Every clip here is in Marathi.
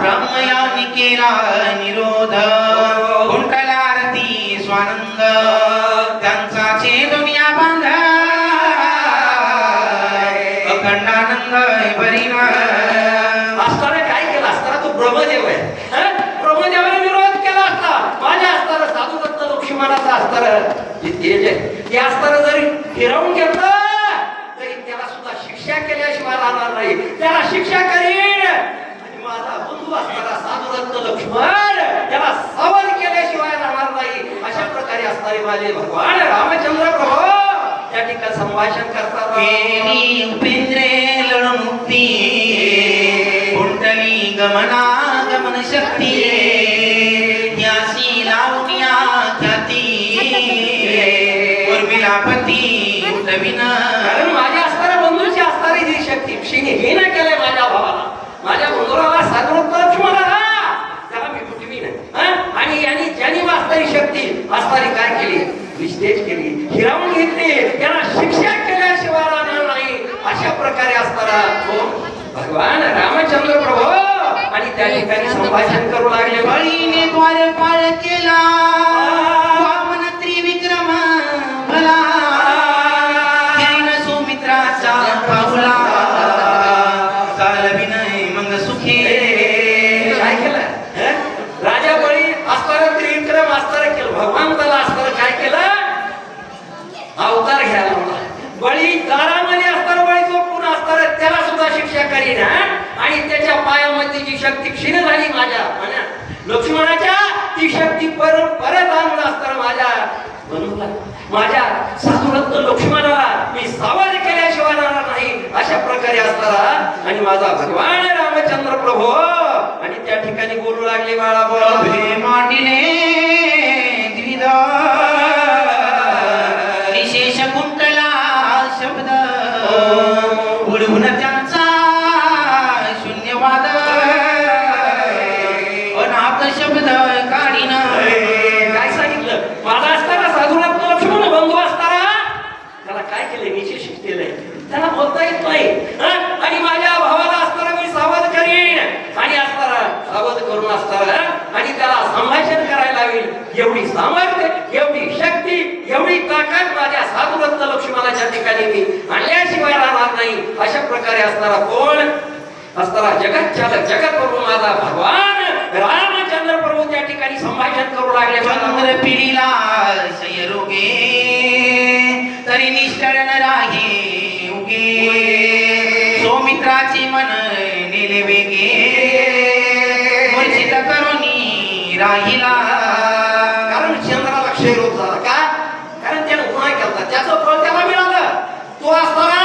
ब्रह्मयानी केला निरोध कुंटला आरती स्वानंद त्यांचा दुनिया बांध अखंडानंद बरीना असताना काय केलं असताना तो ब्रह्मदेव आहे. ब्रह्मदेवाने विरोध केला असता माझ्या असताना साधुरत्न लक्ष्मणाचा असताना ते असताना जरी फिरवून घेतलं तरी त्याला सुद्धा शिक्षा केल्याशिवाय राहणार नाही. त्याला शिक्षा करीन आणि माझा बंधू असताना साधुरत्न लक्ष्मण त्याला सावध केल्याशिवाय राहणार नाही. अशा प्रकारे असणारे माझे भगवान रामचंद्र प्रभू त्या ठिकाणी संभाषण करतात. उपेंद्रे लढमुक्ती कुंडली गमनागमन शक्ती यासी लावण्या ख्याती उर्मिलापती उठविना कारण माझ्या असणाऱ्या बंधूची असणारी जी शक्ती क्षीण हे ना केलंय माझ्या भावाला माझ्या बंधुराला साधुरत्न लक्ष्मणाला त्याला मी कुठली नाही. आणि यांनी ज्यांनी वाचणारी शक्ती असणारी काय केली निश्चेच केली हिरावून घेतली त्याला शिक्षा केल्याशिवाय राहणार नाही. अशा प्रकारे असणारा तो भगवान रामचंद्र प्रभू आणि त्या ठिकाणी संभाषण करू लागले. बळीने द्वारपाळ केला वामन त्रिविक्रम भला किरण सुमित्राचा पाहुला चाल विनय मग सुखी. काय केलं राजा बळी असणारं त्रिविक्रम असणारं केलं भगवान त्याला असणारं काय केलं अवतार घ्यायला होता. बळी दारामध्ये असणारं बळी जो पुन्हा असणारं त्याला सुद्धा शिक्षा करीन आणि त्याच्या पायामध्ये जी शक्ती क्षीण झाली माझ्या लक्ष्मणाच्या ती शक्ती परत आणून असताना माझ्या बंधूला माझ्या साधुरत्न लक्ष्मणाला मी सावध केल्याशिवाय राहणार नाही. अशा प्रकारे असताना आणि माझा भगवान रामचंद्र प्रभू आणि त्या ठिकाणी बोलू लागले बाळा बोला मांडिले विशेष कुंटला शब्द उडवून त्यांचा शून्यवाद अनाथ शब्द काढीन. काय सांगितलं माझा असताना साधुरत्न लक्ष्मण बंधू असताना त्याला काय केलंय विशेष केलंय त्याला बोलता येत नाही. आणि माझ्या भावाला असताना मी सावध करीन आणि असताना सावध करून असताना आणि त्याला संभाषण करायला लावेल एवढी सामर्थ्य एवढी शक्ती एवढी ताकद माझ्या साधुरत्न लक्ष्मणाच्या ठिकाणी मी आणल्याशिवाय राहणार नाही. अशा प्रकारे असणारा कोण असताना जगत चालक जगत प्रभू माझा भगवान रामचंद्र प्रभू त्या ठिकाणी संभाषण करू लागले. चंद्र पिढीला सयरोगे तरी निष्ठळ न राही उगे सौमित्राची मन नेले वेगे वर्षित करुणी राहिला. कारण चंद्राला क्षयरोग झाला का कारण त्याने गुन्हा केला त्याचं फळ त्याला मिळालं. तो असताना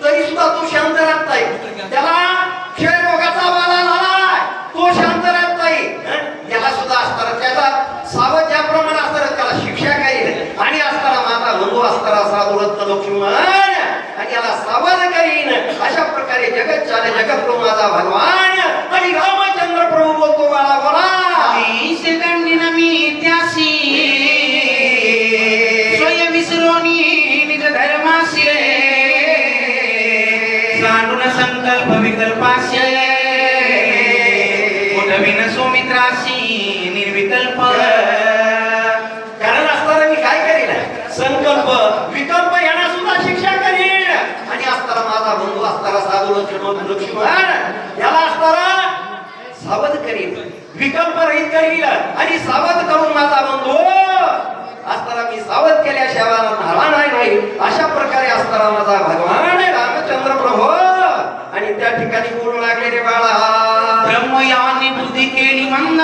तरी सुद्धा तो शांत राहत नाही. त्याला क्षयरोगाचा बाधा झाला तो शांत राहत नाही. त्याला सुद्धा असताना त्याचा सावध ज्याप्रमाणे असताना त्याला शिक्षा करीन आणि असताना माझा बंधू असताना साधुरत्न लक्ष्मण आणि याला सावध करीन. अशा प्रकारे जगत चाले जगत प्रभू माझा भगवान आणि रामचंद्र प्रभू बोलतो बाळा बोला सेकंडीन मी त्यासी स्वय विसरोनी निज धर्माशी सांडून संकल्प विकल्पाशी उठविन सौमित्राशी निर्विकल्प. कारण असताना मी काय करीन संकल्प विकल्प यांना सुद्धा शिक्षा करीन आणि असताना माझा बंधू असताना साधुरत्न याला असताना सावध करीन विकल्प रहित करील आणि सावध करून माझा बंधू असताना मी सावध केल्याशिवाय राहणार नाही. अशा प्रकारे असताना माझा भगवान रामचंद्र प्रभू आणि त्या ठिकाणी बोलू लागले रे बाळा ब्रह्मयानी बुद्धी केली मंद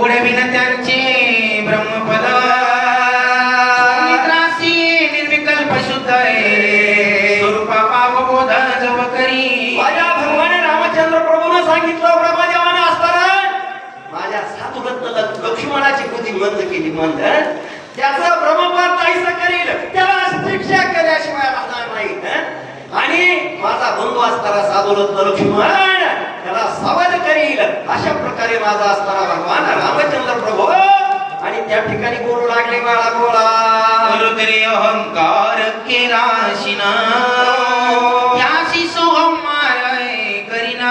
उडविन त्यांचे ब्रह्मपद मित्रासी निर्विकल्प शुद्ध स्वरूपा पावबोध जव करी. माझ्या भगवान रामचंद्र प्रभूने सांगितलं ब्रह्मदेवाने असताना माझ्या साधुरत्न लक्ष्मणाची बुद्धी मंद केली मंद त्याचं ब्रह्मपद नाहीसं करील त्याला शिक्षा केल्याशिवाय राहणार नाही. आणि माझा बंधू असताना साधुरत्न लक्ष्मण त्याला सावध करील. अशा प्रकारे माझा असताना भगवान रामचंद्र प्रभू आणि त्या ठिकाणी बोलू लागले बाळा बोला गुरुदरी अहंकार केला शिना याशी सोहम माय करीना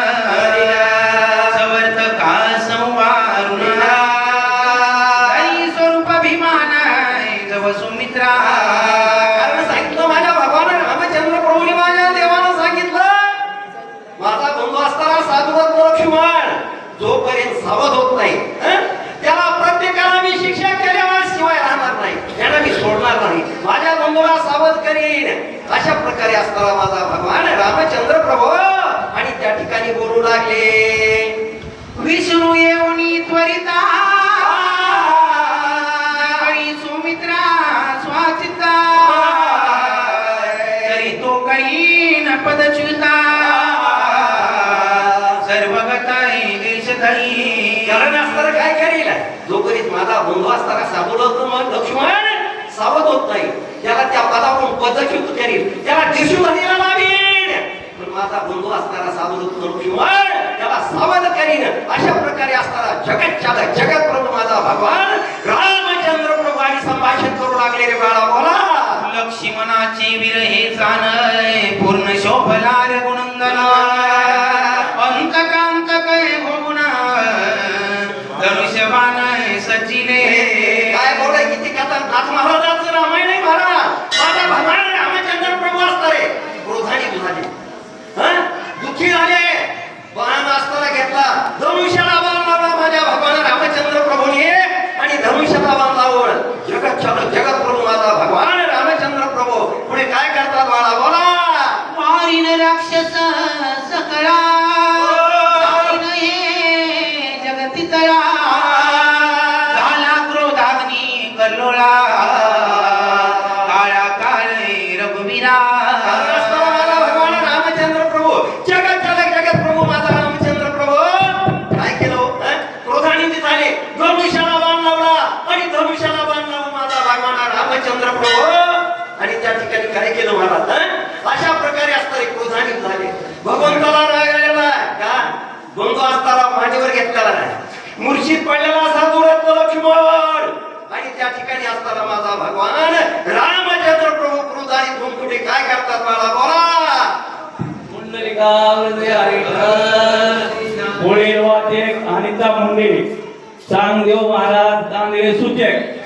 प्रकारे असणारा माझा भगवान रामचंद्र प्रभू आणि त्या ठिकाणी बोलू लागले. विष्णू येऊनी त्वरिता कळी सुमित्रा स्वाचिता तरी तो कळीन पदच्युता सर्वगताय देशधरी. कारण असताना काय करेल जो करीत माझा बंधू असताना साबोलवतो मग लक्ष्मण सावध होत नाही. त्याला त्या पदावरून पदच्युत करील, त्याला देशधरीला लावीन. पण माझा बंधू असताना साबोलवतो लक्ष्मण त्याला सावध करीन. अशा प्रकारे असताना जगत चालक जगत प्रभू माझा भगवान रामचंद्र प्रभू आणि संभाषण करू लागले. रे बाळा बोला. लक्ष्मणाची विरहे जाणय पूर्ण शोभलार गुणंदन अंतकांत कै होगुणा धनुष्यबाण सचिले. काय बोलाय किती कथा नाथ महाराजांचं रामायण आहे महाराज. माझा भगवान रामचंद्र प्रभू असणारे क्रोधाने झाले, दुःखी झाले. बाण असताना घेतला, धनुष्याला बाण लावला माझ्या भगवान रामचंद्र प्रभूने आणि धनुष्याला बाण लावून जगत चालक जगत प्रभू माझा भगवान रामचंद्र प्रभू पुढे काय करतात बाळा बोला. मारीन राक्षस सकळा जाईन हे जगतितळा झाला क्रोधाग्नी कल्लोळा काळा काळे रघुवीरा. माझा भगवान रामचंद्र प्रभू जगत चालक जगत प्रभू माझा रामचंद्र प्रभू काय केलं क्रोधाने झाले. धनुष्याला बाण लावला आणि धनुष्याला बाण लावून माझा भगवान रामचंद्र प्रभू आणि त्या ठिकाणी काय केलं महाराज. अशा प्रकारे असणारे क्रोधाने झाले. भगवंताला राग आलेला का बंधू असताना मांडीवर घेतलेला नाही, मूर्छित पडलेला साधुरत्न लक्ष्मण आणि त्या ठिकाणी असताना माझा भगवान रामचंद्र प्रभू क्रोधाने धुमकुटे काय करतात मला बोला. पुढील वाद्य अनिता मुंडे चांगदेव महाराज दांगडे सूचक.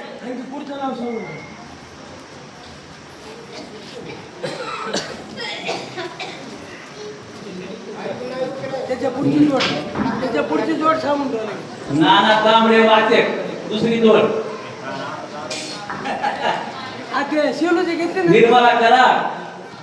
त्याच्या पुढची जोड सांगून ठेवली. नाना तांबडे वाचक दुसरी जोड. शिवलोचे घेतले ना. निर्मला करा